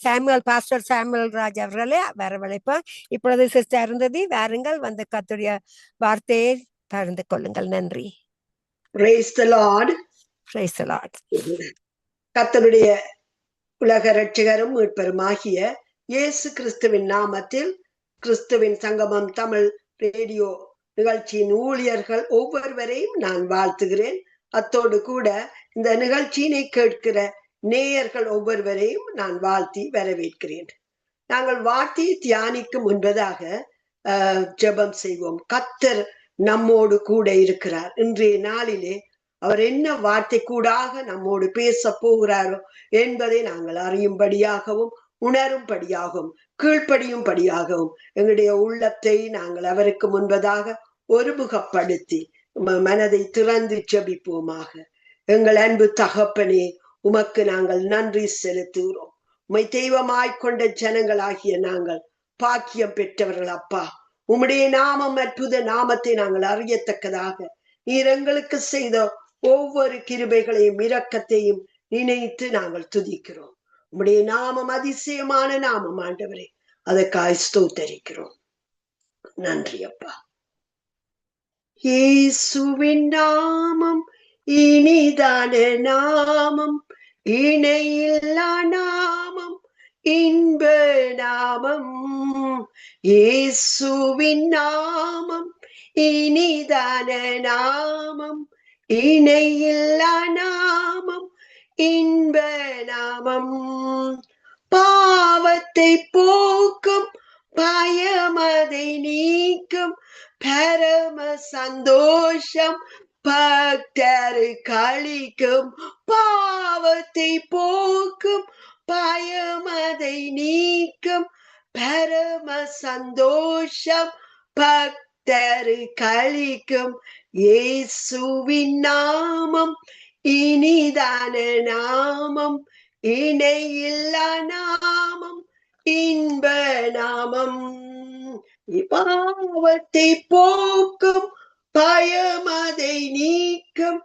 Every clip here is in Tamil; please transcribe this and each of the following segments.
சாமுவேல், பாஸ்டர் சாமுவேல் ராஜ் அவர்களே வரவழைப்போம். இப்பொழுது சிஸ்டர் அருந்ததி வாருங்கள், வந்து கர்த்தருடைய வார்த்தையை பகிர்ந்து கொள்ளுங்கள். நன்றி. Praise the Lord. Praise the Lord. கர்த்தருடைய உலக இரட்சகரும் மீட்பருமாகிய இயேசு கிறிஸ்துவின் நாமத்தில் கிறிஸ்துவின் சங்கமம் தமிழ் ரேடியோ நிகழ்ச்சியின் ஊழியர்கள் ஒவ்வொருவரையும் நான் வாழ்த்துகிறேன். அத்தோடு கூட இந்த நிகழ்ச்சியினை கேட்கிற நேயர்கள் ஒவ்வொருவரையும் நான் வாழ்த்தி வரவேற்கிறேன். நாங்கள் வார்த்தையை தியானிக்கும் முன்பதாக ஜெபம் செய்வோம். கர்த்தர் நம்மோடு கூட இருக்கிறார். இன்றைய நாளிலே அவர் என்ன வார்த்தை கூடாக நம்மோடு பேச போகிறாரோ என்பதை நாங்கள் அறியும்படியாகவும் உணரும்படியாகவும் கீழ்ப்படியும்படியாகவும் எங்களுடைய உள்ளத்தை நாங்கள் அவருக்கு முன்பதாக ஒருமுகப்படுத்தி மனதை திறந்து ஜெபிப்போமாக. எங்கள் அன்பு தகப்பனே, உமக்கு நாங்கள் நன்றி செலுத்துகிறோம். உம்மை தெய்வமாய்க்கொண்ட ஜனங்களாகிய நாங்கள் பாக்கியம் பெற்றவர்கள் அப்பா. உம்முடைய நாமம் அற்புத நாமத்தை நாங்கள் அறியத்தக்கதாக நீர் எங்களுக்கு செய்த ஒவ்வொரு கிருபைகளையும் இரக்கத்தையும் நினைத்து நாங்கள் துதிக்கிறோம். உம்முடைய நாமம் அதிசயமான நாமம் ஆண்டவரே, அதற்காய் ஸ்தோத்தரிக்கிறோம். நன்றி அப்பா. இயேசுவின் நாமம் இனிதான நாமம், இணையில்லா நாமம், இன்ப நாமம். இயேசுவின் நாமம் இனிதான நாமம், இணையில்லா நாமம், இன்ப நாமம். பாவத்தை போக்கும், பயமதை நீக்கும், பரம சந்தோஷம் பக்தரு களிக்கும். பாவத்தை போக்கும், பயமதை நீக்கும், பரம சந்தோஷம் பக்தரு களிக்கும். இயேசுவின் நாமம் இனிதான நாமம், இணையில்லா நாமம், இன்ப நாமம். பாவத்தை போக்கும், பயமதை நீக்கும்,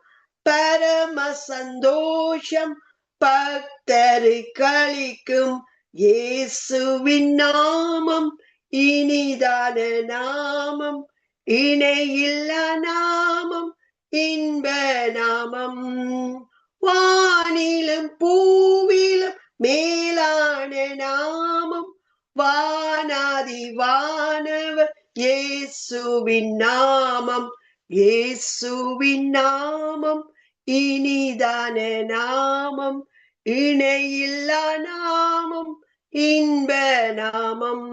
பரம சந்தோஷம் பக்தரு களிக்கும். இயேசுவின் நாமம் இனிதான நாமம், இணையில்லா நாமம், இன்ப நாமம். வானிலும் பூவிலும் மேலான நாமம், வானாதி வானவர் இயேசுவின் நாமம். இயேசுவின் நாமம் இனிதான நாமம், இணையில்லா நாமம், இன்ப நாமம்.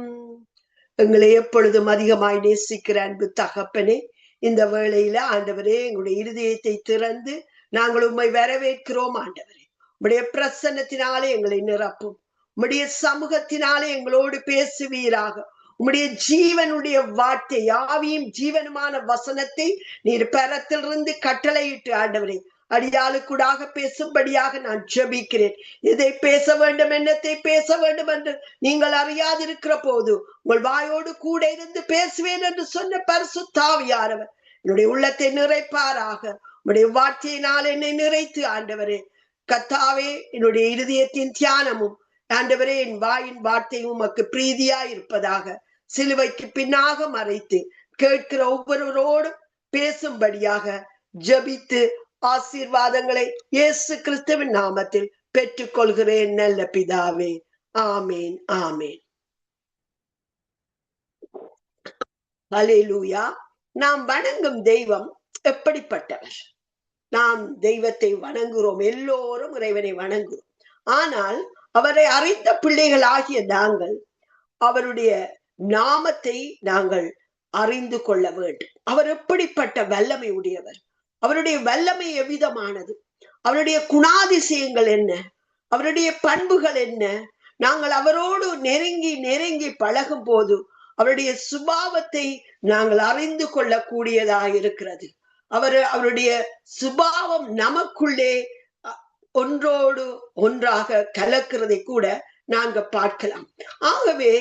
எங்களை எப்பொழுதும் அதிகமாய் நேசிக்கிற அன்பு தகப்பனே, இந்த வேளையில ஆண்டவரே எங்களுடைய இருதயத்தை திறந்து நாங்கள் உம்மை வரவேற்கிறோம். ஆண்டவரே, உம்முடைய பிரசன்னத்தினாலே எங்களை நிரப்பும். உம்முடைய சமூகத்தினாலே எங்களோடு பேசுவீராக. உம்முடைய ஜீவனுடைய வார்த்தை, ஆவியும் ஜீவனுமான வசனத்தை நீர் பரத்திலிருந்து கட்டளையிட்டு ஆண்டவரே அடியாளுக்கூடாக பேசும்படியாக நான் ஜெபிக்கிறேன். எதை பேச வேண்டும், என்னத்தை பேச வேண்டும் என்று நீங்கள் அறியாதிருக்கிற போது உங்கள் வாயோடு கூட இருந்து பேசுவேன் என்று சொன்ன பரிசுத்த ஆவியானவர் என்னுடைய உள்ளத்தை நிறைப்பாராக. உம்முடைய வார்த்தையினால் என்னை நிறைத்து ஆண்டவரே கர்த்தாவே, என்னுடைய இருதயத்தின் தியானமும் ஆண்டவரே என் வாயின் வார்த்தையும் உமக்கு பிரீதியா இருப்பதாக. சிலுவைக்கு பின்னாக மறைத்து கேட்கிற ஒவ்வொருவரோடும் பேசும்படியாக ஜெபித்து ஆசீர்வாதங்களை இயேசு கிறிஸ்துவின் நாமத்தில் பெற்றுக் கொள்கிறேன் நல்ல பிதாவே. ஆமேன், ஆமேன். ஹல்லேலூயா. நாம் வணங்கும் தெய்வம் எப்படிப்பட்டவர்? நாம் தெய்வத்தை வணங்குகிறோம், எல்லோரும் இறைவனை வணங்குகிறோம். ஆனால் அவரை அறிந்த பிள்ளைகள் ஆகிய நாங்கள் அவருடைய நாமத்தை நாங்கள் அறிந்து கொள்ள வேண்டும். அவர் எப்படிப்பட்ட வல்லமை உடையவர், அவருடைய வல்லமை எவ்விதமானது, அவருடைய குணாதிசயங்கள் என்ன, அவருடைய பண்புகள் என்ன. நாங்கள் அவரோடு நெருங்கி நெருங்கி பழகும் போது அவருடைய சுபாவத்தை நாங்கள் அறிந்து கொள்ளக்கூடியதாக இருக்கிறது. அவருடைய சுபாவம் நமக்குள்ளே ஒன்றோடு ஒன்றாக கலக்கிறதை கூட நாங்கள் பார்க்கலாம். ஆகவே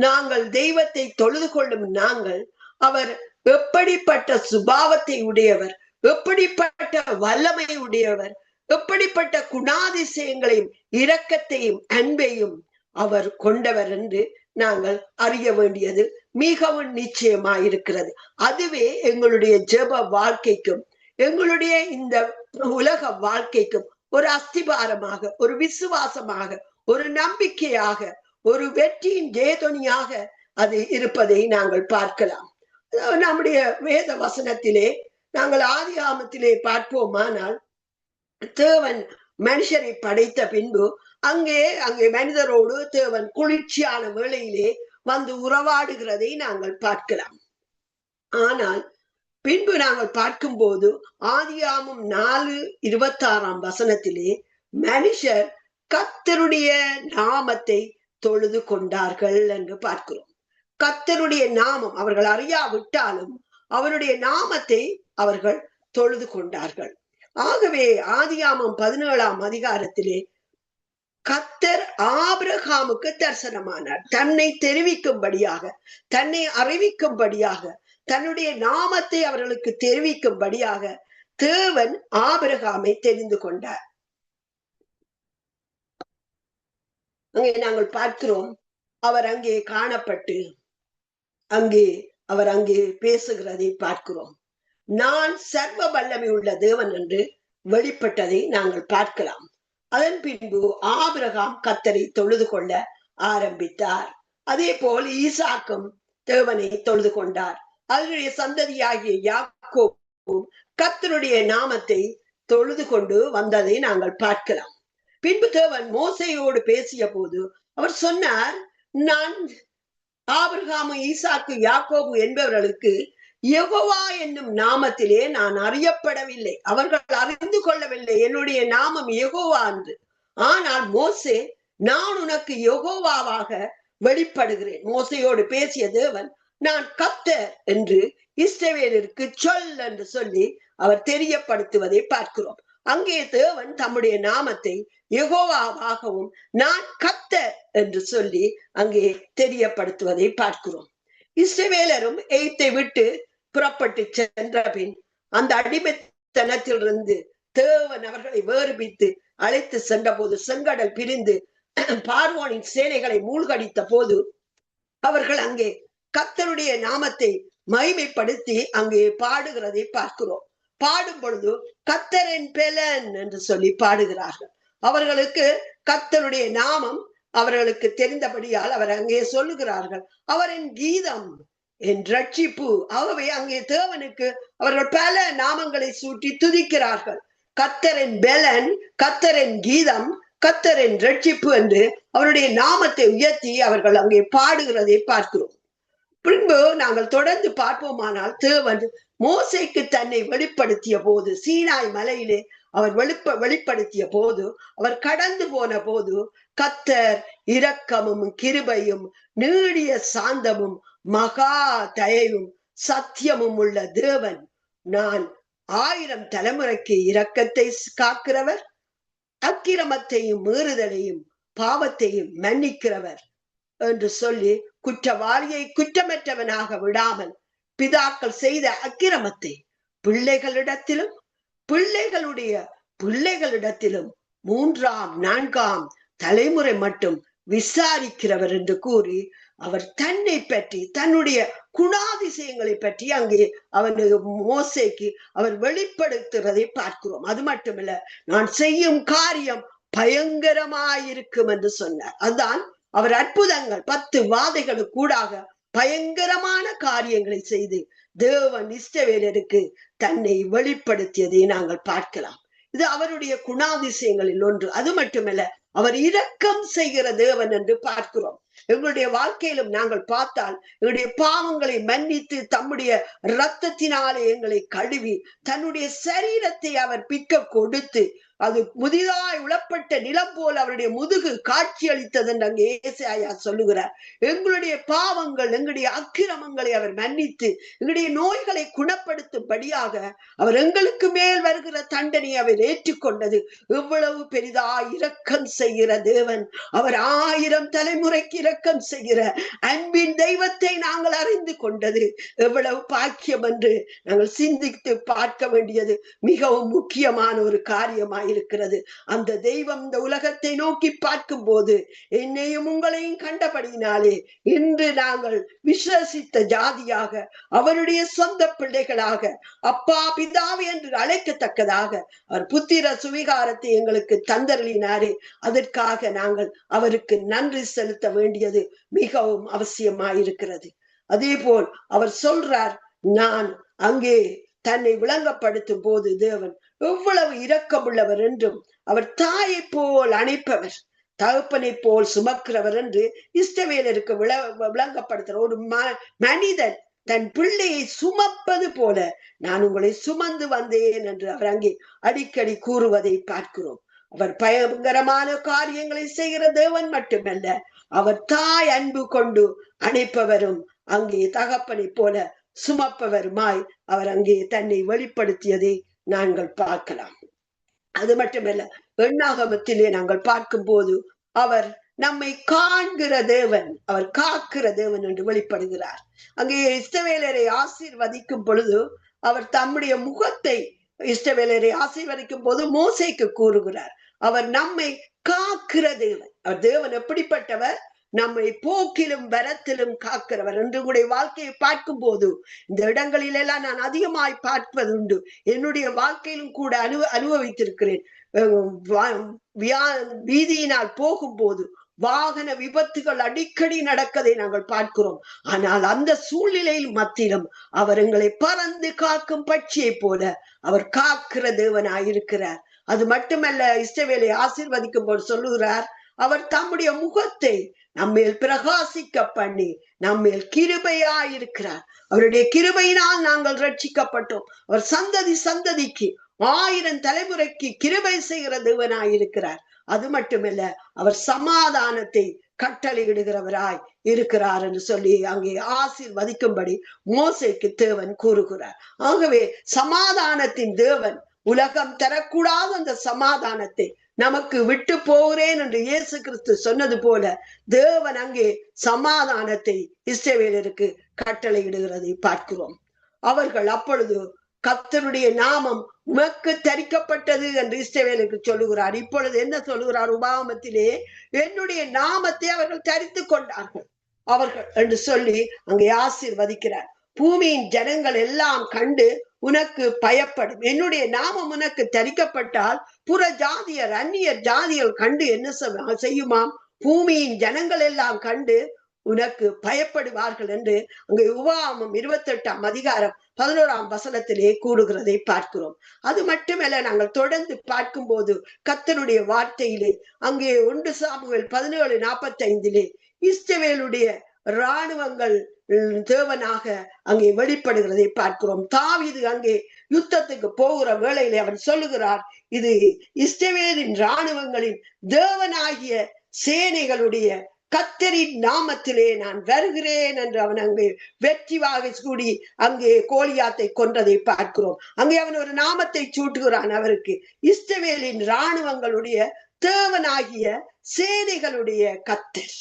நாங்கள் தெய்வத்தை தொழுது கொள்ளும் நாங்கள் அவர் எப்படிப்பட்ட சுபாவத்தை உடையவர், எப்படிப்பட்ட வல்லமை உடையவர், எப்படிப்பட்ட குணாதிசயங்களையும் இரக்கத்தையும் அன்பையும் அவர் கொண்டவர் என்று நாங்கள் அறிய வேண்டியது மிகவும் நிச்சயமாயிருக்கிறது. அதுவே எங்களுடைய ஜெப வாழ்க்கைக்கும் எங்களுடைய இந்த உலக வாழ்க்கைக்கும் ஒரு அஸ்திபாரமாக, ஒரு விசுவாசமாக, ஒரு நம்பிக்கையாக, ஒரு வெற்றியின் ஜெயதொனியாக அது இருப்பதை நாங்கள் பார்க்கலாம். நம்முடைய வேத வசனத்திலே நாங்கள் ஆதியாமத்திலே பார்ப்போமானால், தேவன் மனுஷரை படைத்த பின்பு அங்கே மனிதரோடு தேவன் குளிர்ச்சியான வேளையிலே வந்து உறவாடுகிறதை நாங்கள் பார்க்கலாம். ஆனால் பின்பு நாங்கள் பார்க்கும்போது ஆதியாமம் 4:26 வசனத்திலே மனுஷர் கர்த்தருடைய நாமத்தை தொழுது கொண்டார்கள் என்று பார்க்கிறோம். கர்த்தருடைய நாமம் அவர்கள் அறியாவிட்டாலும் அவருடைய நாமத்தை அவர்கள் தொழுது கொண்டார்கள். ஆகவே ஆதியாமம் 17ஆம் அதிகாரத்திலே கர்த்தர் ஆபிரகாமுக்கு தரிசனமானார். தன்னை தெரிவிக்கும்படியாக, தன்னை அறிவிக்கும்படியாக, தன்னுடைய நாமத்தை அவர்களுக்கு தெரிவிக்கும்படியாக தேவன் ஆபிரகாமை தெரிந்து கொண்டார். அங்கே நாங்கள் பார்க்கிறோம், அவர் அங்கே காணப்பட்டு அவர் அங்கே பேசுகிறதை பார்க்கிறோம். நான் சர்வ வல்லமை உள்ள தேவன் என்று வெளிப்பட்டதை நாங்கள் பார்க்கலாம். அதன் பின்பு ஆபிரகாம் கர்த்தரை தொழுது கொள்ள ஆரம்பித்தார். அதே போல் ஈசாக்கும் தேவனை தொழுது கொண்டார். அவருடைய சந்ததியாகிய யாக்கோபும் கர்த்தருடைய நாமத்தை தொழுது கொண்டு வந்ததை நாங்கள் பார்க்கலாம். பின்பு தேவன் மோசேயோடு பேசிய போது அவர் சொன்னார், நான் ஆபிரகாமு, ஈசாக்கு, யாக்கோபு என்பவர்களுக்கு யெகோவா என்னும் நாமத்திலே நான் அறியப்படவில்லை, அவர்கள் அறிந்து கொள்ளவில்லை என்னுடைய நாமம் யெகோவா என்று. ஆனால் மோசே, நான் உனக்கு யெகோவாவாக வெளிப்படுகிறேன். மோசையோடு பேசிய தேவன், நான் கர்த்தர் என்று இஸ்ரவேலருக்கு சொல் என்று சொல்லி அவர் தெரியப்படுத்துவதை பார்க்கிறோம். அங்கே தேவன் தம்முடைய நாமத்தை யெகோவாவாகவும் நான் கர்த்தர் என்று சொல்லி அங்கே தெரியப்படுத்துவதை பார்க்கிறோம். இஸ்ரவேலரும் எகிப்தை விட்டு புறப்பட்டு சென்ற பின் அந்த அடிமைத்தனத்திலிருந்து தேவன் அவர்களை வேறுபித்து அழைத்து சென்ற போது செங்கடல் பிரிந்து பார்வோனின் சேனைகளை மூழ்கடித்த போது அவர்கள் அங்கே கர்த்தருடைய நாமத்தை மகிமைப்படுத்தி அங்கே பாடுகிறதை பார்க்கிறோம். பாடும் பொழுது கர்த்தரின் பெலன் என்று சொல்லி பாடுகிறார்கள். அவர்களுக்கு கர்த்தருடைய நாமம் அவர்களுக்கு தெரிந்தபடியால் அவர் அங்கே சொல்லுகிறார்கள், அவரின் கீதம் என் ரட்சிப்பு. ஆகவே அங்கே தேவனுக்கு அவர்கள் பல நாமங்களை சூட்டி துதிக்கிறார்கள். கர்த்தரின் பெலன், கர்த்தரின் கீதம், கர்த்தரின் ரட்சிப்பு என்று அவருடைய நாமத்தை உயர்த்தி அவர்கள் அங்கே பாடுகிறதை பார்க்கிறோம். பின்பு நாங்கள் தொடர்ந்து பார்ப்போமானால், தேவன் மோசேக்கு தன்னை வெளிப்படுத்திய போது, சீனாய் மலையிலே அவர் வெளிப்படுத்திய போது, அவர் கடந்து போன போது, கர்த்தர் இரக்கமும் கிருபையும் நீடிய சாந்தமும் மகா தயவும் சத்தியமும் உள்ள தேவன், நான் 1000 தலைமுறைக்கு இரக்கத்தை காக்கிறவர், அக்கிரமத்தையும் மீறுதலையும் பாவத்தையும் மன்னிக்கிறவர் என்று சொல்லி குற்றவாளியை குற்றமற்றவனாக விடாமல் பிதாக்கள் செய்த அக்கிரமத்தை பிள்ளைகளிடத்திலும் பிள்ளைகளுடைய பிள்ளைகளிடத்திலும் 3ஆம் 4ஆம் தலைமுறை மட்டும் விசாரிக்கிறவர் என்று கூறி அவர் தன்னை பற்றி, தன்னுடைய குணாதிசயங்களை பற்றி அங்கே மோசேக்கு அவர் வெளிப்படுத்துறதை பார்க்கிறோம். அது மட்டுமல்ல, நான் செய்யும் காரியம் பயங்கரமாயிருக்கும் என்று சொன்னார். அதுதான் அவர் அற்புதங்கள் 10 வாதைகளுக்கு கூடாக பயங்கரமான காரியங்களை செய்து தேவன் இஸ்ரவேலருக்கு தன்னை வெளிப்படுத்தியதை நாங்கள் பார்க்கலாம். இது அவருடைய குணாதிசயங்களில் ஒன்று. அது மட்டுமல்ல, அவர் இரக்கம் செய்கிற தேவன் என்று பார்க்கிறோம். எங்களுடைய வாழ்க்கையிலும் நாங்கள் பார்த்தால், எங்களுடைய பாவங்களை மன்னித்து தம்முடைய இரத்தத்தினாலே எங்களை கழுவி தன்னுடைய சரீரத்தை அவர் பிக்க கொடுத்து, அது முதிதாய் உளப்பட்ட நிலம் போல் அவருடைய முதுகு காட்சி அளித்தது என்று அங்கே ஏசாயா சொல்லுகிறார். எங்களுடைய பாவங்கள், எங்களுடைய அக்கிரமங்களை அவர் மன்னித்து எங்களுடைய நோய்களை குணப்படுத்தும்படியாக அவர் எங்களுக்கு மேல் வருகிற தண்டனை அவர் ஏற்றுக்கொண்டது. எவ்வளவு பெரிதாய் இரக்கம் செய்கிற தேவன் அவர். 1000 தலைமுறைக்கு இரக்கம் செய்கிற அன்பின் தெய்வத்தை நாங்கள் அறிந்து கொண்டது எவ்வளவு பாக்கியம் என்று நாங்கள் சிந்தித்து பார்க்க வேண்டியது மிகவும் முக்கியமான ஒரு காரியமாய் இருக்கிறது. அந்த தெய்வம் இந்த உலகத்தை நோக்கி பார்க்கும் போது என்னையும் உங்களையும் கண்டபடியினாலே இன்று நாங்கள் விசுவசித்த ஜாதியாக, அவருடைய சொந்த பிள்ளைகளாக, அப்பா பிதாவே என்று அழைக்கத்தக்கதாக அவர் புத்திர சுவிகாரத்தை எங்களுக்கு தந்தருளினாரே. அதற்காக நாங்கள் அவருக்கு நன்றி செலுத்த வேண்டியது மிகவும் அவசியமாயிருக்கிறது. அதே போல் அவர் சொல்றார், நான் அங்கே தன்னை விளங்கப்படுத்தும் போது தேவன் எவ்வளவு இரக்கமுள்ளவர் என்றும், அவர் தாயை போல் அணைப்பவர், தகப்பனை போல் சுமக்கிறவர் என்று இஸ்ரவேலருக்கு விளங்கப்படுத்துற ஒரு மனிதன் தன் பிள்ளையை சுமப்பது போல நான் உங்களை சுமந்து வந்தேன் என்று அவர் அங்கே அடிக்கடி கூறுவதை பார்க்கிறோம். அவர் பயங்கரமான காரியங்களை செய்கிற தேவன் மட்டுமல்ல, அவர் தாய் அன்பு கொண்டு அணைப்பவரும், அங்கே தகப்பனை போல சுமப்பவருமாய் அவர் அங்கே தன்னை வெளிப்படுத்தியதை நாங்கள் பார்க்கலாம். அது மட்டுமல்ல, எண்ணாகமத்திலே நாங்கள் பார்க்கும் போது அவர் நம்மை காண்கிற தேவன், அவர் காக்கிற தேவன் என்று வெளிப்படுகிறார். அங்கே இஸ்ரவேலரை ஆசீர்வதிக்கும் பொழுது அவர் தம்முடைய முகத்தை இஸ்ரவேலரை ஆசீர்வதிக்கும் போது மோசேக்கு கூறுகிறார், அவர் நம்மை காக்கிற தேவன். அவர் தேவன் எப்படிப்பட்டவர்? நம்மை போக்கிலும் வரத்திலும் காக்கிறவர் என்று உங்களுடைய வாழ்க்கையை பார்க்கும் போது இந்த இடங்களிலெல்லாம் நான் அதிகமாய் பார்ப்பதுண்டு. என்னுடைய வாழ்க்கையிலும் கூட அனுபவித்திருக்கிறேன். வீதியினால் போகும்போது வாகன விபத்துகள் அடிக்கடி நடக்கதை நாங்கள் பார்க்கிறோம். ஆனால் அந்த சூழ்நிலையில் மத்தியிலும் அவர் எங்களை பறந்து காக்கும் பட்சியை போல அவர் காக்கிற தேவனாயிருக்கிறார். அது மட்டுமல்ல, இஸ்ரவேலை ஆசீர்வதிக்கும் போது சொல்லுகிறார், அவர் தம்முடைய முகத்தை நம்மேல் பிரகாசிக்க பண்ணி நம்மேல் கிருபையாயிருக்கிறார். அவருடைய கிருபையினால் நாங்கள் ரட்சிக்கப்பட்டோம். அவர் சந்ததி சந்ததிக்கு 1000 தலைமுறைக்கு கிருபை செய்கிற தேவனாயிருக்கிறார். அது மட்டுமல்ல, அவர் சமாதானத்தை கட்டளையிடுகிறவராய் இருக்கிறார் என்று சொல்லி அங்கே ஆசீர்வதிக்கும்படி மோசேக்கு தேவன் கூறுகிறார். ஆகவே சமாதானத்தின் தேவன் உலகம் தரக்கூடாத அந்த சமாதானத்தை நமக்கு விட்டு போகிறேன் என்று இயேசு கிறிஸ்து சொன்னது போல தேவன் அங்கே சமாதானத்தை இஸ்ரவேலருக்கு கட்டளையிடுகிறதை பார்க்கிறோம். அவர்கள் அப்பொழுது கர்த்தருடைய நாமம் உமக்கு தரிக்கப்பட்டது என்று இஸ்ரவேலுக்கு சொல்லுகிறார். இப்பொழுது என்ன சொல்லுகிறார்? உபாகமத்திலே என்னுடைய நாமத்தை அவர்கள் தரித்து கொண்டார்கள் அவர்கள் என்று சொல்லி அங்கே ஆசீர்வதிக்கிறார். பூமியின் ஜனங்கள் எல்லாம் கண்டு உனக்கு பயப்படும். என்னுடைய நாமம் உனக்கு தரிக்கப்பட்டால் புற ஜாதியர் அந்நியர் ஜாதிகள் கண்டு என்ன செய்யுமாம்? பூமியின் ஜனங்கள் எல்லாம் கண்டு உனக்கு பயப்படுவார்கள் என்று அங்கே உபாகமம் 28ஆம் அதிகாரம் 11ஆம் வசனத்திலே கூறுகிறதை பார்க்கிறோம். அது மட்டுமல்ல, நாங்கள் தொடர்ந்து பார்க்கும் போது கர்த்தருடைய வார்த்தையிலே அங்கே 1 சாமுவேல் 17:45 இஸ்ரவேலுடைய இராணுவங்கள் தேவனாக அங்கே வெளிப்படுகிறதை பார்க்கிறோம். தாவீது அங்கே யுத்தத்துக்கு போகிற வேளையிலே அவன் சொல்லுகிறார், இது இஸ்ரவேலின் இராணுவங்களின் தேவனாகிய சேனைகளுடைய கர்த்தரின் நாமத்திலே நான் வருகிறேன் என்று அவன் அங்கே வெற்றிவாக கூடி அங்கே கோலியாத்தை கொன்றதை பார்க்கிறோம். அங்கே அவன் ஒரு நாமத்தை சூட்டுகிறான் அவருக்கு, இஸ்ரவேலின் இராணுவங்களுடைய தேவனாகிய சேனைகளுடைய கர்த்தர்.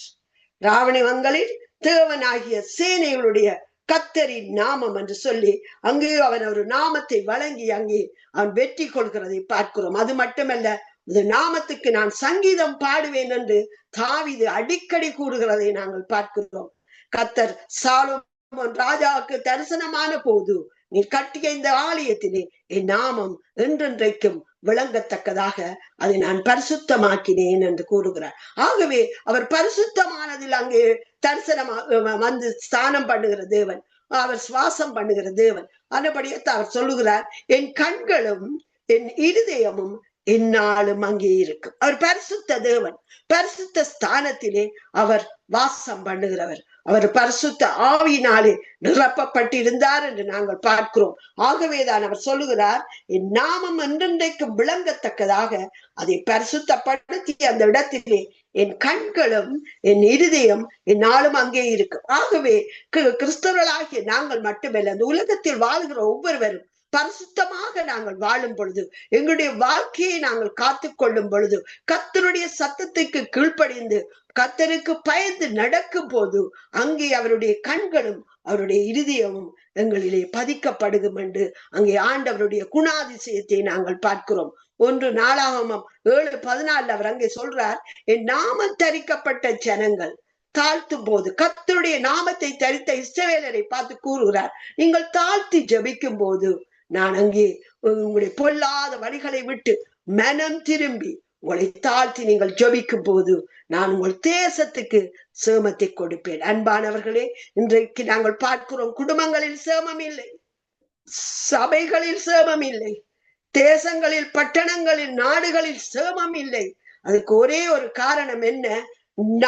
இராணுவங்களில் தேவனாகிய சேனைகளுடைய கர்த்தரின் நாமம் என்று சொல்லி அங்கே அவன் ஒரு நாமத்தை வழங்கி அங்கே அவன் வெற்றி கொள்கிறதை பார்க்கிறோம். அது மட்டுமல்ல, இந்த நாமத்துக்கு நான் சங்கீதம் பாடுவேன் என்று தாவீது அடிக்கடி கூறுகிறதை நாங்கள் பார்க்கிறோம். கர்த்தர் சாலோமோன் ராஜாவுக்கு தரிசனமான போது, நீ கட்டிய இந்த ஆலயத்திலே என் நாமம் என்றென்றைக்கும் விளங்கத்தக்கதாக அதை நான் பரிசுத்தமாக்கினேன் என்று கூறுகிறார். ஆகவே அவர் பரிசுத்தமானதில் அங்கே தரிசனமாக வந்து ஸ்தானம் பண்ணுகிற தேவன், அவர் சுவாசம் பண்ணுகிற தேவன். அதுபடியே அவர் சொல்லுகிறார், என் கண்களும் என் இருதயமும் என்னாலும் அங்கே இருக்கும். அவர் பரிசுத்த தேவன், பரிசுத்த ஸ்தானத்திலே அவர் வாசம் பண்ணுகிறவர். அவர் பரிசுத்த ஆவியினாலே நிரப்பப்பட்டிருந்தார் என்று நாங்கள் பார்க்கிறோம். ஆகவேதான் அவர் சொல்லுகிறார், என் நாமம் என்றென்றைக்கும் விளங்கத்தக்கதாக அதை பரிசுத்தப்படுத்தி அந்த இடத்திலே என் கண்களும் என் இருதயம் என்னாலும் அங்கே இருக்கும். ஆகவே கிறிஸ்தவர்களாகிய நாங்கள் மட்டுமல்ல, அந்த உலகத்தில் வாழ்கிற ஒவ்வொருவரும் பரிசுத்தமாக நாங்கள் வாழும் பொழுது, எங்களுடைய வாழ்க்கையை நாங்கள் காத்து கொள்ளும் பொழுது, கர்த்தருடைய சத்தத்துக்கு கீழ்ப்படிந்து கர்த்தருக்கு பயந்து நடக்கும் போது அங்கே அவருடைய கண்களும் அவருடைய இருதயமும் எங்களிலே பதிக்கப்படுகும் என்று அங்கே ஆண்டவருடைய குணாதிசயத்தை நாங்கள் பார்க்கிறோம். 1 நாளாகமம் 7:14 அவர் அங்கே சொல்றார், என் நாமம் தரிக்கப்பட்ட ஜனங்கள் தாழ்த்தும் போது, கர்த்தருடைய நாமத்தை தரித்த இஸ்ரவேலரை பார்த்து கூறுகிறார், நீங்கள் தாழ்த்தி ஜெபிக்கும் போது நான் அங்கே உங்களுடைய பொல்லாத வழிகளை விட்டு மனம் திரும்பி உங்களை தாழ்த்தி நீங்கள் ஜெபிக்கும் போது நான் உங்கள் தேசத்துக்கு சேமத்தை கொடுப்பேன். அன்பானவர்களே, இன்றைக்கு நாங்கள் பார்க்கிறோம், குடும்பங்களில் சேமம் இல்லை, சபைகளில் சேமம் இல்லை, தேசங்களில், பட்டணங்களில், நாடுகளில் சேமம் இல்லை. அதுக்கு ஒரே ஒரு காரணம் என்ன?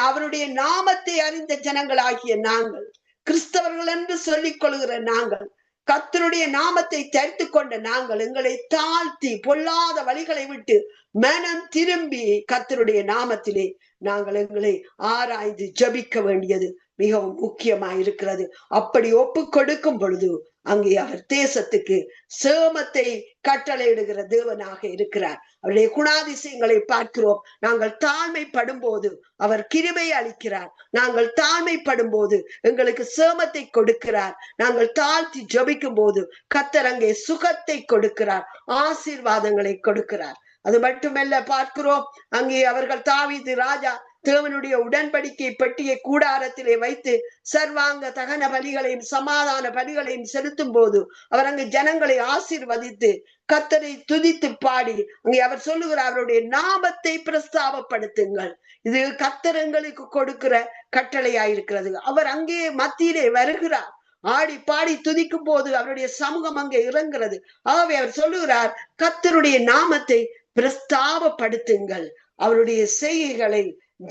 அவருடைய நாமத்தை அறிந்த ஜனங்களாகிய நாங்கள், கிறிஸ்தவர்கள் என்று சொல்லிக் கொள்கிற நாங்கள், கர்த்தருடைய நாமத்தை தரித்து கொண்ட நாங்கள் எங்களை தாழ்த்தி பொல்லாத வழிகளை விட்டு மனம் திரும்பி கர்த்தருடைய நாமத்திலே நாங்கள் எங்களை ஆராய்ந்து ஜபிக்க வேண்டியது மிகவும் முக்கியமாயிருக்கிறது. அப்படி ஒப்பு கொடுக்கும் பொழுது அங்கே அவர் தேசத்துக்கு சேமத்தை கட்டளையிடுகிற தேவனாக இருக்கிறார். அவருடைய குணாதிசயங்களை பார்க்கிறோம். நாங்கள் தாழ்மைப்படும் போது அவர் கிருபை அளிக்கிறார். நாங்கள் தாழ்மைப்படும் போது எங்களுக்கு சேமத்தை கொடுக்கிறார். நாங்கள் தாழ்த்தி ஜபிக்கும் போது கர்த்தர் அங்கே சுகத்தை கொடுக்கிறார், ஆசீர்வாதங்களை கொடுக்கிறார். அது மட்டுமல்ல, பார்க்கிறோம் அங்கே அவர்கள் தாவீது ராஜா தேவனுடைய உடன்படிக்கை பெட்டியை கூடாரத்திலே வைத்து சர்வாங்க தகன பலிகளையும் சமாதான பலிகளையும் செலுத்தும் போது அவர் அங்கு ஜனங்களை ஆசீர்வதித்து கர்த்தரை துதித்து பாடி அங்கே அவர் சொல்லுகிறார், அவருடைய நாமத்தை பிரஸ்தாபப்படுத்துங்கள். இது கர்த்தர் எங்களுக்கு கொடுக்கிற கட்டளையாயிருக்கிறது. அவர் அங்கே மத்தியிலே வருகிறார். ஆடி பாடி துதிக்கும் போது அவருடைய சமூகம் அங்கே இறங்குகிறது. ஆகவே அவர் சொல்லுகிறார், கர்த்தருடைய நாமத்தை பிரஸ்தாபப்படுத்துங்கள், அவருடைய செய்கைகளை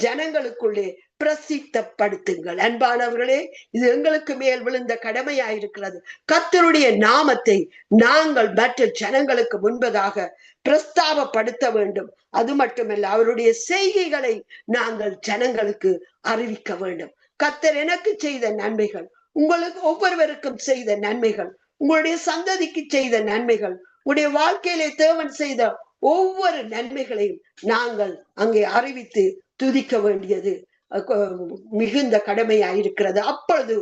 ஜனங்களுக்குள்ளே பிரசித்தப்படுத்துங்கள். அன்பானவர்களே, இது எங்களுக்கு மேல் விழுந்த கடமையாயிருக்கிறது. கர்த்தருடைய நாமத்தை நாங்கள் மற்ற ஜனங்களுக்கு முன்பதாக பிரஸ்தாபப்படுத்த வேண்டும். அது மட்டுமல்ல, அவருடைய செய்கைகளை நாங்கள் ஜனங்களுக்கு அறிவிக்க வேண்டும். கர்த்தர் எனக்கு செய்த நன்மைகள், உங்களுக்கு ஒவ்வொருவருக்கும் செய்த நன்மைகள், உங்களுடைய சந்ததிக்கு செய்த நன்மைகள், உங்களுடைய வாழ்க்கையிலே தேவன் செய்த ஒவ்வொரு நன்மைகளையும் நாங்கள் அங்கே அறிவித்து துதிக்க வேண்டியது மிகுந்த கடமையாயிருக்கிறது. அப்பொழுது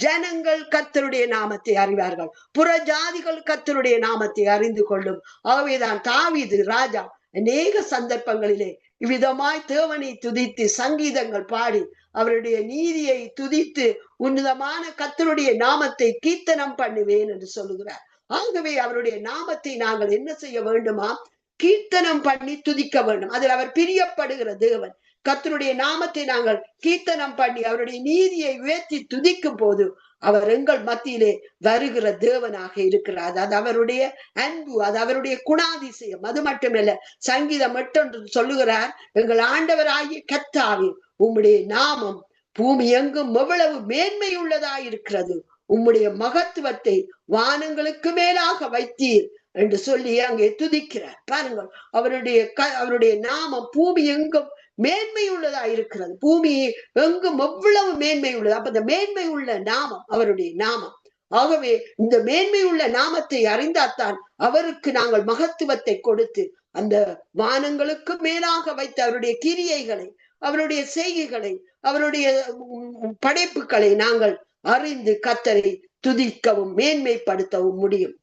ஜனங்கள் கர்த்தருடைய நாமத்தை அறிவார்கள், புற ஜாதிகள் கர்த்தருடைய நாமத்தை அறிந்து கொள்ளும். ஆகவேதான் தாவீது ராஜா அநேக சந்தர்ப்பங்களிலே இவ்விதமாய் தேவனை துதித்து சங்கீதங்கள் பாடி அவருடைய நீதியை துதித்து உன்னதமான கர்த்தருடைய நாமத்தை கீர்த்தனம் பண்ணுவேன் என்று சொல்லுகிறார். ஆகவே அவருடைய நாமத்தை நாங்கள் என்ன செய்ய வேண்டுமா? கீர்த்தனம் பண்ணி துதிக்க வேண்டும். அதில் அவர் பிரியப்படுகிற தேவன். கர்த்தருடைய நாமத்தை நாங்கள் கீர்த்தனம் பண்ணி அவருடைய நீதியை உயர்த்தி துதிக்கும் போது அவர் எங்கள் மத்தியிலே வருகிற தேவனாக இருக்கிறார். அது அவருடைய அன்பு, அது அவருடைய குணாதிசயம். அது மட்டுமல்ல, சங்கீதம் 8 சொல்லுகிறார், எங்கள் ஆண்டவராகிய கர்த்தாவே, உம்முடைய நாமம் பூமி எங்கும் எவ்வளவு மேன்மை உள்ளதாயிருக்கிறது, உம்முடைய மகத்துவத்தை வானங்களுக்கு மேலாக வைத்தீர் என்று சொல்லி அங்கே துதிக்கிறார். பாருங்கள், அவருடைய நாமம் பூமி எங்கும் மேன்மை உள்ளதா இருக்கிறது. பூமி எங்கும் எவ்வளவு மேன்மை உள்ளது. அப்ப இந்த மேன்மை உள்ள நாமம் அவருடைய நாமம். ஆகவே இந்த மேன்மை உள்ள நாமத்தை அறிந்தால்தான் அவருக்கு நாங்கள் மகத்துவத்தை கொடுத்து அந்த வானங்களுக்கு மேலாக வைத்த அவருடைய கிரியைகளை, அவருடைய செய்கைகளை, அவருடைய படைப்புகளை நாங்கள் அறிந்து கர்த்தரை துதிக்கவும் மேன்மைப்படுத்தவும் முடியும்.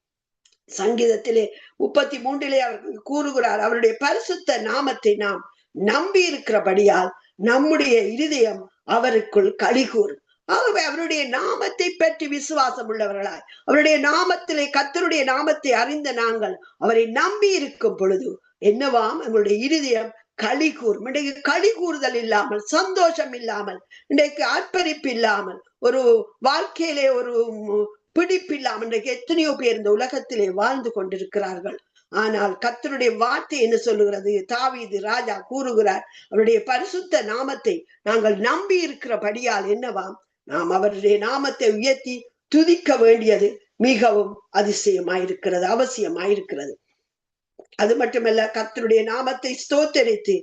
சங்கீதத்திலே 33 அவர் கூறுகிறார், அவருடைய பரிசுத்த நாமத்தை நாம் நம்பி இருக்கிறபடியால் நம்முடைய இருதயம் அவருக்குள் களிகூறும். ஆகவே அவருடைய நாமத்தை பற்றி விசுவாசம் உள்ளவர்களாய், அவருடைய நாமத்திலே கர்த்தருடைய நாமத்தை அறிந்த நாங்கள் அவரை நம்பி இருக்கும் பொழுது என்னவாம்? எங்களுடைய இருதயம் களி கூறும். இன்றைக்கு களி கூறுதல் இல்லாமல், சந்தோஷம் இல்லாமல், இன்றைக்கு ஆர்ப்பரிப்பு இல்லாமல், ஒரு வாழ்க்கையிலே ஒரு பிடிப்பில்லாமல் இன்றைக்கு எத்தனையோ பேர் இந்த உலகத்திலே வாழ்ந்து கொண்டிருக்கிறார்கள். ஆனால் கர்த்தருடைய வார்த்தை என்ன சொல்லுகிறது? தாவீது ராஜா கூறுகிறார், அவருடைய பரிசுத்த நாமத்தை நாங்கள் நம்பி இருக்கிறபடியால் என்னவாம்? நாம் அவருடைய நாமத்தை உயர்த்தி துதிக்க வேண்டியது மிகவும் அதிசயமாயிருக்கிறது, அவசியமாயிருக்கிறது. அது மட்டுமல்ல, கர்த்தருடைய நாமத்தை ஸ்தோத்தரித்து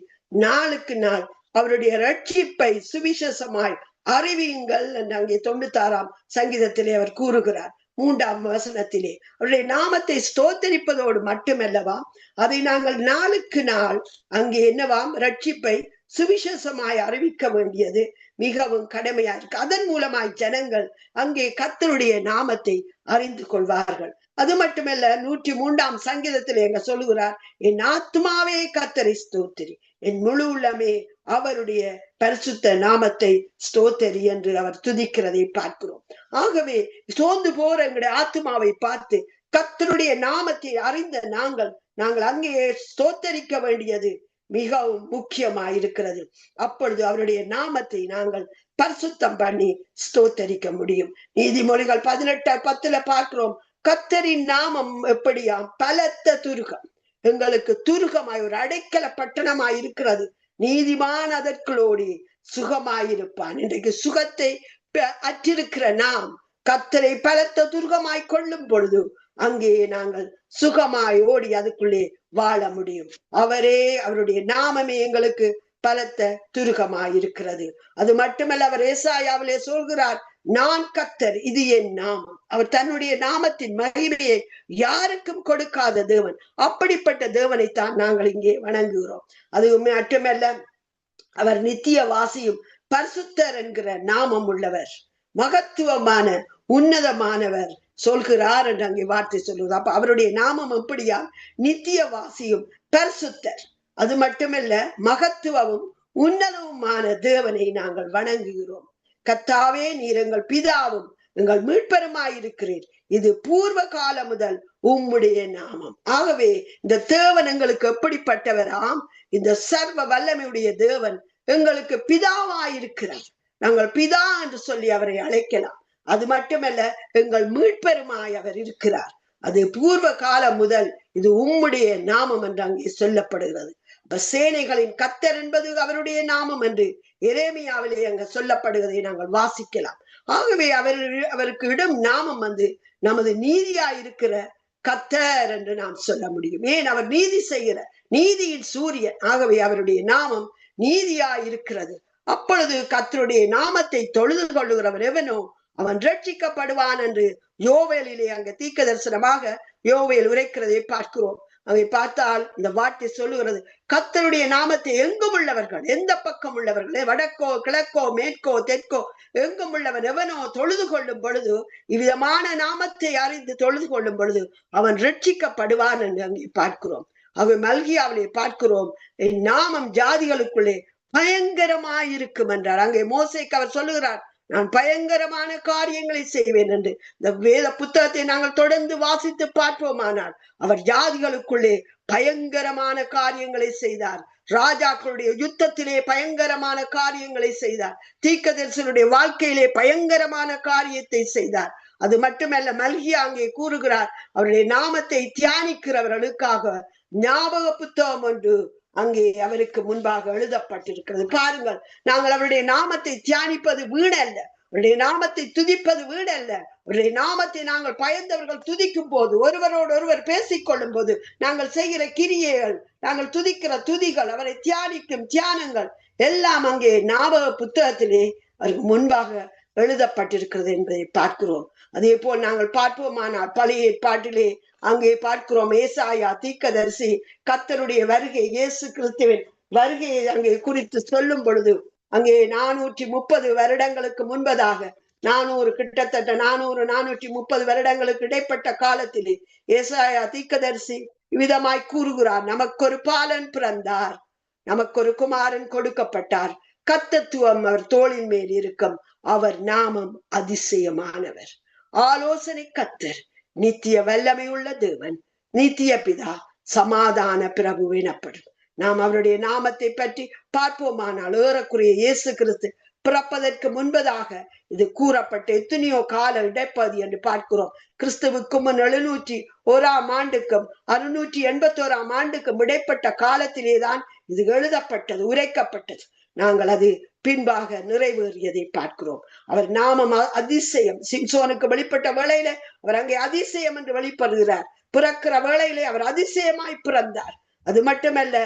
நாளுக்கு நாள் அவருடைய ரட்சிப்பை சுவிசேஷமாய் அறிவியுங்கள் என்று அங்கே 96ஆம் சங்கீதத்திலே அவர் கூறுகிறார். 3ஆம் வசனத்திலே அவருடைய நாமத்தை ஸ்தோத்தரிப்பதோடு மட்டுமல்லவா, அதை நாங்கள் நாளுக்கு நாள் அங்கே என்னவாம்? ரட்சிப்பை சுவிசேஷமாய் அறிவிக்க வேண்டியது மிகவும் கடமையா இருக்கு. அதன் மூலமாய் ஜனங்கள் அங்கே கர்த்தருடைய நாமத்தை அறிந்து கொள்வார்கள். அது மட்டுமல்ல, 103ஆம் சங்கீதத்தில் எங்க சொல்லுகிறார், என் ஆத்மாவே கர்த்தரை ஸ்தோத்திரி, என் முழு உள்ளமே அவருடைய பரிசுத்த நாமத்தை ஸ்தோத்திரி என்று அவர் துதிக்கிறதை பார்க்கிறோம். ஆகவே சோர்ந்து போற எங்களுடைய ஆத்மாவை பார்த்து கர்த்தருடைய நாமத்தை அறிந்த நாங்கள் அங்கே ஸ்தோத்தரிக்க வேண்டியது மிகவும் முக்கியமாயிருக்கிறது. அப்பொழுது அவருடைய நாமத்தை நாங்கள் பரிசுத்தம் பண்ணி ஸ்தோத்தரிக்க முடியும். நீதிமொழிகள் 18:10 பார்க்கிறோம், கர்த்தரின் நாமம் எப்படியாம் பலத்த துருகம், எங்களுக்கு துருகமாய் ஒரு அடைக்கல பட்டணமாய் இருக்கிறது, நீதிமான் அதற்குள்ளோடி சுகமாயிருப்பான். இன்றைக்கு சுகத்தை அற்றிருக்கிற நாம் கர்த்தரை பலத்த துருகமாய் கொள்ளும் பொழுது அங்கே நாங்கள் சுகமாய் ஓடி அதுக்குள்ளே வாழ முடியும். அவருடைய நாமமே எங்களுக்கு பலத்த துருகமாய் இருக்கிறது. அது மட்டுமல்ல, அவர் ஏசாயாவிலே சொல்கிறார், நான் கர்த்தர், இது என் நாமம். அவர் தன்னுடைய நாமத்தின் மகிமையை யாருக்கும் கொடுக்காத தேவன். அப்படிப்பட்ட தேவனைத்தான் நாங்கள் இங்கே வணங்குகிறோம். அது மட்டுமல்ல, அவர் நித்திய வாசியும் பரிசுத்தர் என்கிற நாமம் உள்ளவர், மகத்துவமான உன்னதமானவர் சொல்கிறார் என்று அங்கே வார்த்தை சொல்லுவது. அப்ப அவருடைய நாமம் எப்படியா? நித்திய வாசியும் பரிசுத்தர். அது மட்டுமல்ல, மகத்துவமும் உன்னதவுமான தேவனை நாங்கள் வணங்குகிறோம். கர்த்தாவே, நீர் எங்கள் பிதாவும் எங்கள் மீட்பருமாயிருக்கிறீர், இது பூர்வ காலம் முதல் உம்முடைய நாமம். ஆகவே இந்த தேவன் எங்களுக்கு எப்படிப்பட்டவராம்? இந்த சர்வ வல்லமையுடைய தேவன் எங்களுக்கு பிதாவாயிருக்கிறார். நாங்கள் பிதா என்று சொல்லி அவரை அழைக்கலாம். அது மட்டுமல்ல, எங்கள் மீட்பெருமாய் அவர் இருக்கிறார். அது பூர்வ காலம் முதல் இது உம்முடைய நாமம் என்று அங்கே சொல்லப்படுகிறது. அப்ப சேனைகளின் கர்த்தர் என்பது அவருடைய நாமம் என்று எரேமியாவிலே அங்க சொல்லப்படுவதை நாங்கள் வாசிக்கலாம். ஆகவே அவருக்கு இடும் நாமம் நமது நீதியாயிருக்கிற கர்த்தர் என்று நாம் சொல்ல முடியும். ஏன்? அவர் நீதி செய்கிற நீதியின் சூரியன். ஆகவே அவருடைய நாமம் நீதியாயிருக்கிறது. அப்பொழுது கர்த்தருடைய நாமத்தை தொழுது கொள்ளுகிறவன் எவனோ அவன் ரட்சிக்கப்படுவான் என்று யோவேலிலே அங்க தீர்க்க தரிசனமாக யோவேல் உரைக்கிறதை பார்க்கிறோம். அவை பார்த்தால் இந்த வார்த்தை சொல்லுகிறது, கர்த்தருடைய நாமத்தை எங்கும் உள்ளவர்கள், எந்த பக்கம் உள்ளவர்களே, வடக்கோ கிழக்கோ மேற்கோ தெற்கோ எங்கும் உள்ளவன் எவனோ தொழுது கொள்ளும் பொழுது, இவ்விதமான நாமத்தை அறிந்து தொழுது கொள்ளும் பொழுது அவன் ரட்சிக்கப்படுவான் என்று அங்கே பார்க்கிறோம். அவை மல்கியாவிலே பார்க்கிறோம், என் நாமம் ஜாதிகளுக்குள்ளே பயங்கரமாயிருக்கும் என்றார். அங்கே மோசேக்கு அவர் சொல்லுகிறார், நான் பயங்கரமான காரியங்களை செய்வேன் என்று. இந்த வேத புத்தகத்தை நாங்கள் தொடர்ந்து வாசித்து பார்ப்போமானால் அவர் ஜாதிகளுக்குள்ளே பயங்கரமான காரியங்களை செய்தார். ராஜாக்களுடைய யுத்தத்திலே பயங்கரமான காரியங்களை செய்தார். தீர்க்கதரிசிகளுடைய வாழ்க்கையிலே பயங்கரமான காரியத்தை செய்தார். அது மட்டுமல்ல, மல்கியா அங்கே கூறுகிறார், அவருடைய நாமத்தை தியானிக்கிறவர்களுக்காக ஞாபக புத்தகம் ஒன்று அங்கே அவருக்கு முன்பாக எழுதப்பட்டிருக்கிறது. பாருங்கள், நாங்கள் அவருடைய நாமத்தை தியானிப்பது வீணல்ல, அவருடைய நாமத்தை துதிப்பது வீணல்ல. அவருடைய நாமத்தை நாங்கள் பயந்தவர்கள் துதிக்கும் போது, ஒருவரோடு ஒருவர் பேசிக்கொள்ளும் போது, நாங்கள் செய்கிற கிரியைகள், நாங்கள் துதிக்கிற துதிகள், அவரை தியானிக்கும் தியானங்கள் எல்லாம் அங்கே ஞாபக புத்தகத்திலே அவருக்கு முன்பாக எழுதப்பட்டிருக்கிறது என்பதை பார்க்கிறோம். அதே போல் நாங்கள் பார்ப்போமானால் பழைய ஏற்பாட்டிலே அங்கே பார்க்கிறோம், ஏசாயா தீர்க்கதரிசி கர்த்தருடைய வருகை, இயேசு கிறிஸ்துவின் வருகையை அங்கே குறித்து சொல்லும் பொழுது, அங்கே 430 வருடங்களுக்கு முன்பதாக, கிட்டத்தட்ட 430 வருடங்களுக்கு இடைப்பட்ட காலத்திலே ஏசாயா தீர்க்கதரிசி விதமாய் கூறுகிறார், நமக்கொரு பாலன் பிறந்தார், நமக்கொரு குமாரன் கொடுக்கப்பட்டார், கர்த்தத்துவம் அவர் தோளின் மேல் இருக்கும், அவர் நாமம் அதிசயமானவர், ஆலோசனை கர்த்தர், நித்திய வல்லமை உள்ள தேவன், நித்திய பிதா, சமாதான பிரபு எனப்படும். நாம் அவருடைய நாமத்தை பற்றி பார்ப்போமானால் ஏறக்குறைய இயேசு கிறிஸ்து பிறப்பதற்கு முன்பதாக இது கூறப்பட்ட எத்தனையோ கால இடைப்பகுதி என்று பார்க்கிறோம். கிறிஸ்துவுக்கு முன் 701 ஆண்டுக்கும் 681 ஆண்டுக்கும் இடைப்பட்ட காலத்திலேதான் இது எழுதப்பட்டது, உரைக்கப்பட்டது. நாங்கள் அது பின்பாக நிறைவேறியதை பார்க்கிறோம். அவர் நாமம் அதிசயம். சிம்சோனுக்கு வெளிப்பட்ட வேளையில அவர் அங்கே அதிசயம் என்று வெளிப்படுகிறார். பிறக்கிற வேளையிலே அவர் அதிசயமாய் பிறந்தார். அது மட்டுமல்ல,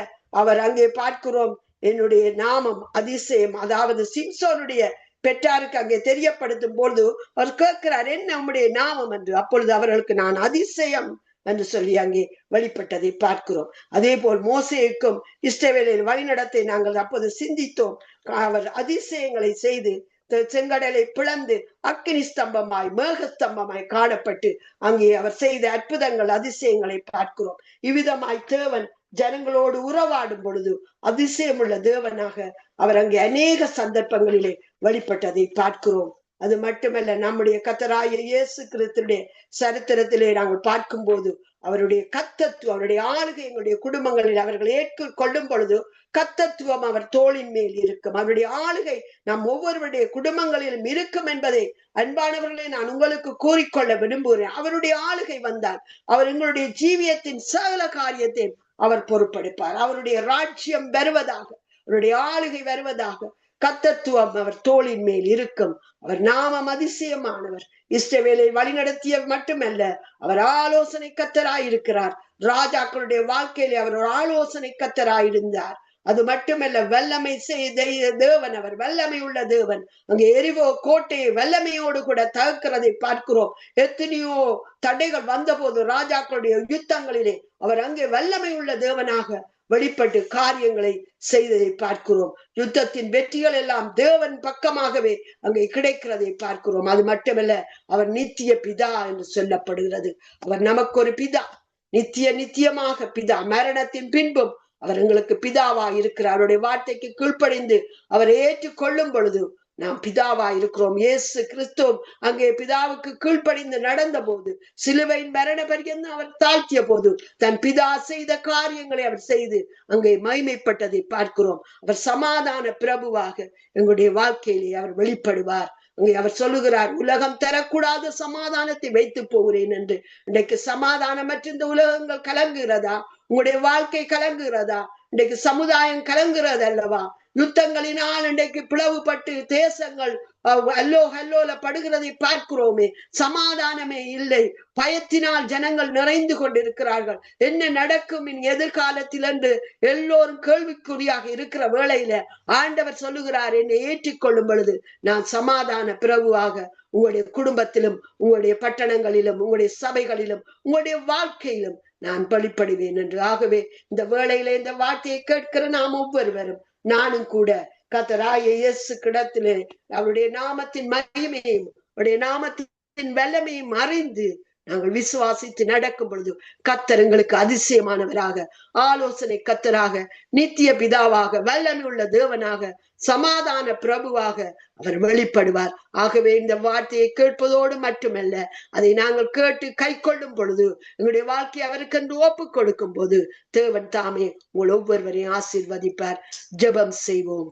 அவர் அங்கே பார்க்கிறோம், என்னுடைய நாமம் அதிசயம். அதாவது சிம்சோனுடைய பெற்றாருக்கு அங்கே தெரியப்படுத்தும் பொழுது அவர் கேட்கிறார், என்ன நம்முடைய நாமம் என்று. அப்பொழுது அவர்களுக்கு நான் அதிசயம் என்று சொல்லி அங்கே வெளிப்பட்டதை பார்க்கிறோம். அதே போல் மோசேக்கும் இஸ்ரவேலின் வழிநடத்தை நாங்கள் அப்போது சிந்தித்தோம். அவர் அதிசயங்களை செய்து செங்கடலை பிளந்து அக்கினி ஸ்தம்பமாய் மேக ஸ்தம்பமாய் காணப்பட்டு அங்கே அவர் செய்த அற்புதங்கள் அதிசயங்களை பார்க்கிறோம். இவ்விதமாய் தேவன் ஜனங்களோடு உறவாடும் பொழுது அதிசயமுள்ள தேவனாக அவர் அங்கே அநேக சந்தர்ப்பங்களிலே வெளிப்பட்டதை பார்க்கிறோம். அது மட்டுமல்ல, நம்முடைய கர்த்தராகிய இயேசு கிறிஸ்துடைய சரித்திரத்திலே நாங்கள் பார்க்கும் போது அவருடைய கர்த்தத்துவம், அவருடைய ஆளுகை எங்களுடைய குடும்பங்களில் அவர்கள் ஏற்றுக்கொள்ளும் பொழுது கர்த்தத்துவம் அவர் தோளின் மேல் இருக்கும். அவருடைய ஆளுகை நம் ஒவ்வொருவருடைய குடும்பங்களிலும் இருக்கும் என்பதை அன்பானவர்களே நான் உங்களுக்கு கூறிக்கொள்ள விரும்புகிறேன். அவருடைய ஆளுகை வந்தால் அவர் எங்களுடைய ஜீவியத்தின் சகல காரியத்தை அவர் பொறுப்பெடுப்பார். அவருடைய ராஜ்யம் வருவதாக, அவருடைய ஆளுகை வருவதாக, கர்த்தத்துவம் அவர் தோளின் மேல் இருக்கும். அவர் நாமம் அதிசயமானவர். இஸ்ரவேலை வழிநடத்திய மட்டுமல்ல, அவர் ஆலோசனை கர்த்தராயிருக்கிறார். ராஜாக்களுடைய வாழ்க்கையிலே அவர் ஒரு ஆலோசனை கர்த்தராயிருந்தார். அது மட்டுமல்ல, வல்லமை செய்த தேவன், அவர் வல்லமை உள்ள தேவன். அங்கே எரிவோ கோட்டையை வல்லமையோடு கூட தகர்க்கிறதை பார்க்கிறோம். எத்தனையோ தடைகள் வந்த போது ராஜாக்களுடைய யுத்தங்களிலே அவர் அங்கே வல்லமை உள்ள தேவனாக வெளிப்பட்டு காரியங்களை செய்ததை பார்க்கிறோம். யுத்தத்தின் வெற்றிகள் எல்லாம் தேவன் பக்கமாகவே அங்கே கிடைக்கிறதை பார்க்கிறோம். அது மட்டுமல்ல, அவர் நித்திய பிதா என்று சொல்லப்படுகிறது. அவர் நமக்கு ஒரு பிதா, நித்தியமாக பிதா. மரணத்தின் பின்பும் அவர் எங்களுக்கு பிதாவா இருக்கிறார். அவருடைய வார்த்தைக்கு கீழ்ப்படிந்து அவரை ஏற்றுக்கொள்ளும் பொழுது நாம் பிதாவா இருக்கிறோம். இயேசு கிறிஸ்து அங்கே பிதாவுக்கு கீழ்ப்படிந்து நடந்த போது, சிலுவையின் மரண பரியந்தம் அவர் தாழ்த்திய போது தன் பிதா செய்த காரியங்களை அவர் செய்து அங்கே மகிமைப்பட்டதை பார்க்கிறோம். அவர் சமாதான பிரபுவாக எங்களுடைய வாழ்க்கையிலே அவர் வெளிப்படுவார். அங்கே அவர் சொல்லுகிறார், உலகம் தரக்கூடாத சமாதானத்தை வைத்து போகிறேன் என்று. இன்றைக்கு சமாதானமற்ற இந்த உலகங்கள் கலங்குகிறதா? உங்களுடைய வாழ்க்கை கலங்குகிறதா? இன்றைக்கு சமுதாயம் கலங்குகிறது அல்லவா? யுத்தங்களினால் இன்றைக்கு பிளவுபட்டு தேசங்கள் அல்லோல படுகிறதை பார்க்கிறோமே. சமாதானமே இல்லை. பயத்தினால் ஜனங்கள் நிறைந்து கொண்டிருக்கிறார்கள். என்ன நடக்கும் இனி எதிர்காலத்தில் என்று எல்லோரும் கேள்விக்குறியாக இருக்கிற வேளையில ஆண்டவர் சொல்லுகிறார், என்னை ஏற்றிக்கொள்ளும் பொழுது நான் சமாதான பிரபுவாக உங்களுடைய குடும்பத்திலும், உங்களுடைய பட்டணங்களிலும், உங்களுடைய சபைகளிலும், உங்களுடைய வாழ்க்கையிலும் நான் வெளிப்படுவேன் என்று. ஆகவே இந்த வேளையில இந்த வார்த்தையை கேட்கிற நாம் ஒவ்வொருவரும், நானும் கூட கர்த்தராகிய இயேசு கிடத்திலே அவருடைய நாமத்தின் மகிமையும் அவருடைய நாமத்தின் வல்லமையும் அறிந்து நாங்கள் விசுவாசித்து நடக்கும் பொழுது கர்த்தர் எங்களுக்கு அதிசயமானவராக, ஆலோசனை கர்த்தராக, நித்திய பிதாவாக, வல்லமை உள்ள தேவனாக, சமாதான பிரபுவாக அவர் வெளிப்படுவார். ஆகவே இந்த வார்த்தையை கேட்பதோடு மட்டுமல்ல, அதை நாங்கள் கேட்டு கை கொள்ளும் பொழுது, எங்களுடைய வாழ்க்கையை அவருக்கென்று ஒப்பு கொடுக்கும் போது தேவன் தாமே உங்கள் ஒவ்வொருவரையும் ஆசீர்வதிப்பார். ஜெபம் செய்வோம்.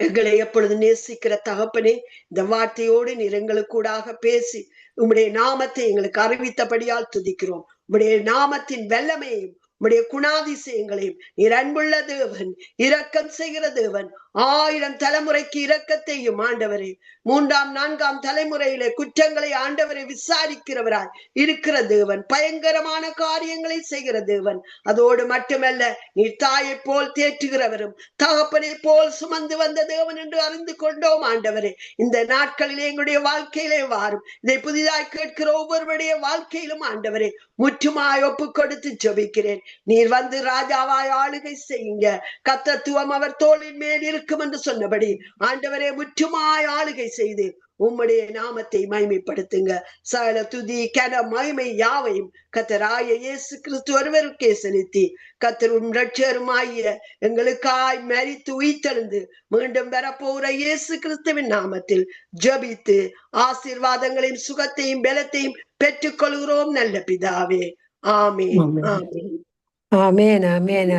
எங்களை எப்பொழுது நேசிக்கிற தகப்பனே, இந்த வார்த்தையோடு நீர் எங்களுக்கூடாக பேசி உம்முடைய நாமத்தை எங்களுக்கு அறிவித்தபடியால் துதிக்கிறோம். உம்முடைய நாமத்தின் வல்லமையும் உம்முடைய குணாதிசயங்களையும், நீர் அன்புள்ள தேவன், இரக்கம் செய்கிற தேவன், 1000 தலைமுறைக்கு இரக்கத்தையும் ஆண்டவரே, 3ஆம் 4ஆம் தலைமுறையிலே குற்றங்களை ஆண்டவரை விசாரிக்கிறவராய் இருக்கிற தேவன், பயங்கரமான காரியங்களை செய்கிற தேவன். அதோடு மட்டுமல்ல, நீர் தாயை போல் தேற்றுகிறவரும் தகப்பனை போல் சுமந்து வந்த தேவன் என்று அறிந்து கொண்டோம் ஆண்டவரே. இந்த நாட்களிலே எங்களுடைய வாழ்க்கையிலே வாரும். இதை புதிதாய் கேட்கிற ஒவ்வொருவருடைய வாழ்க்கையிலும் ஆண்டவரே முற்றுமாய் ஒப்பு கொடுத்து ஜெபிக்கிறேன். நீர் வந்து ராஜாவாய் ஆளுகை செய்யுங்க. கர்த்தத்துவம் அவர் தோளின் மேல் இருக்கும் என்று சொன்னபடி ஆண்டவரே முற்றுமாய் ஆளுகை செய்து உம்முடைய நாமத்தை மகிமைப்படுத்துங்க. சகல துதி கன மகிமை யாவையும் கர்த்தராகிய இயேசு கிறிஸ்து ஒருவருக்கே செலுத்தி, கர்த்தரும் இரட்சகருமாகிய எங்களுக்காய் மரித்து உயிர்த்தெழுந்து மீண்டும் வரப்போகிற இயேசு கிறிஸ்துவின் நாமத்தில் ஜெபித்து ஆசீர்வாதங்களையும் சுகத்தையும் பலத்தையும் பெற்றுக் கொள்கிறோம் நல்ல பிதாவே. ஆமென். ஆமென். ஆமென். ஆமென்.